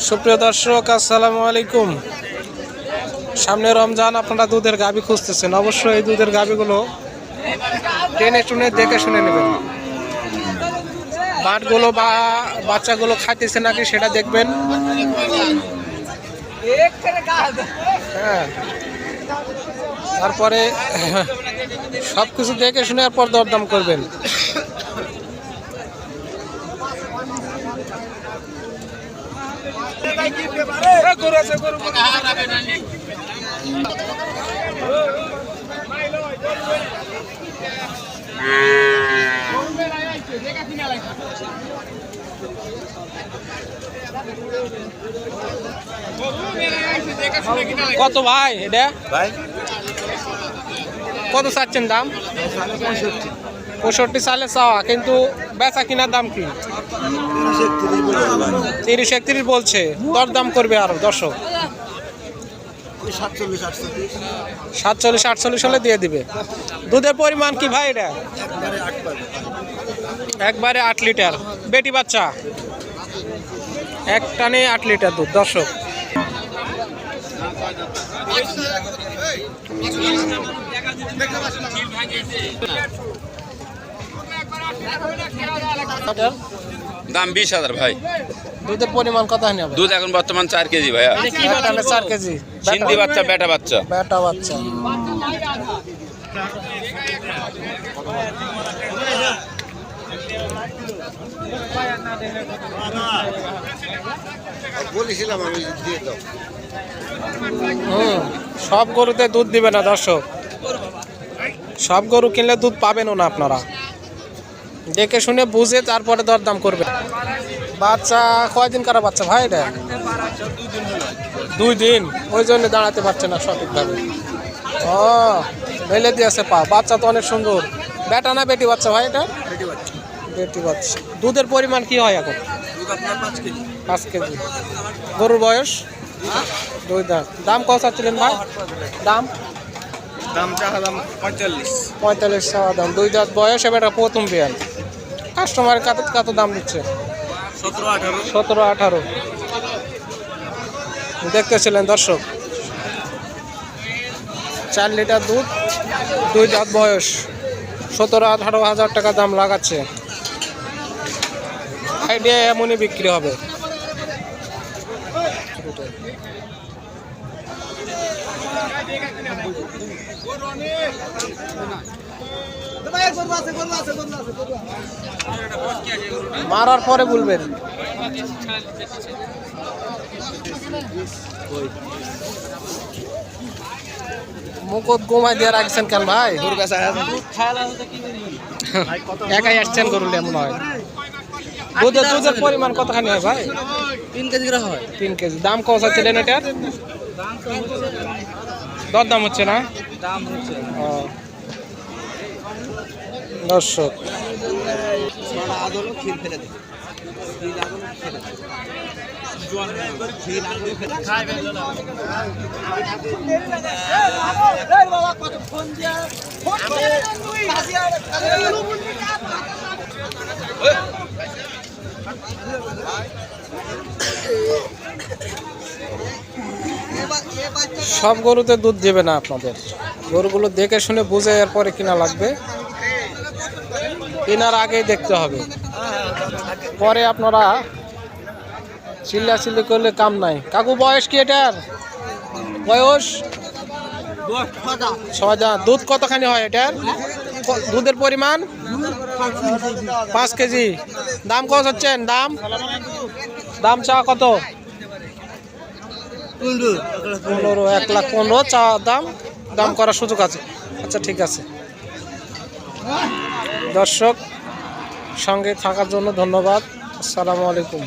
সুপ্রিয় দর্শক, আসসালামু আলাইকুম। সামনে রমজান, আপনারা দুধের গাভী খুঁজতেছেন। অবশ্যই এই দুধের গাভীগুলো টেনে টুনে দেখে শুনে নেবেন। বাটগুলো বা বাচ্চাগুলো খাইতেছে নাকি সেটা দেখবেন। হ্যাঁ, তারপরে সব কিছু দেখে শুনে পর দরদাম করবেন। কত ভাই এটা? কত চাচ্ছেন দাম? 65 সালে চাওয়া, কিন্তু বেচা কিনার দাম কি? 30-31 বলছে। দরদাম করবে আরো দর্শক। 47-48 হলে দিয়ে দিবে। দুধের পরিমাণ কি ভাই এটা? একবারে 8 লিটার। বেটি বাচ্চা, এক টানে 8 লিটার দুধ দর্শক। দাম 20,000 ভাই। দুধের পরিমাণ কত হয়? দুধ এখন বর্তমান 4 কেজি ভাইয়া। 4 কেজি। সিন্ধি বাচ্চা, বেটা বাচ্চা। বেটা বাচ্চা। সব গরুতে দুধ দিবে না দর্শক। সব গরু কিনলে দুধ পাবেনও না আপনারা। দেখে শুনে বুঝে তারপরে দরদাম করবে। বাচ্চা কয়দিন কারা বাচ্চা ভাই এটা? 2 দিন। ওই জন্য দাঁড়াতে পারছে না সঠিকভাবে। ও, মেলে দিয়েছে পা। বাচ্চা তো অনেক সুন্দর। বেটা না বেটি বাচ্চা ভাই এটা? বেটি বাচ্চা। দুধের পরিমাণ কি হয় এখন? 5 কেজি। গরুর বয়স 2 দাঁত। দাম কত চাচ্ছিলেন ভাই? দাম 45 চাওয়া দাম। 2 দাঁত বয়স। এবার প্রথম বিয়ান। কাস্টমারের কত দাম দিচ্ছে? 17-18 দেখতেছিলেন দর্শক। 4 লিটার দুধ, 2 দাঁত বয়স। 17-18 হাজার টাকা দাম লাগাচ্ছে। আইডিয়া এমনই বিক্রি হবে। মারার পরে বলবেন। মুকুট গোমাই দিয়ে রাখছেন কেন ভাই? একাই আসছেন গরু এমন হয়। দুধের পরিমাণ কতখানি হয় ভাই? 3 কেজি করে হয়। 3 কেজি। দাম কত ছিলেন এটার? দরদাম হচ্ছে না? দাম হচ্ছে দর্শক। সব গরুতে দুধ দেবে না আপনাদের। গরুগুলো দেখে শুনে বুঝে এরপরে কিনা লাগবে। কেনার আগেই দেখতে হবে। পরে আপনারা চিল্লাচিল্লি করলে কাম নাই। কাকু বয়স কি এটার? বয়স 6 দাঁত। দুধ কতখানি হয় এটার? দুধের পরিমাণ 5 কেজি। দাম কত হচ্ছেন? দাম চাওয়া কত? 15। 1,15,000 চাওয়া দাম। দাম করার সুযোগ আছে। আচ্ছা, ঠিক আছে দর্শক, সঙ্গে থাকার জন্য ধন্যবাদ। আসসালামু আলাইকুম।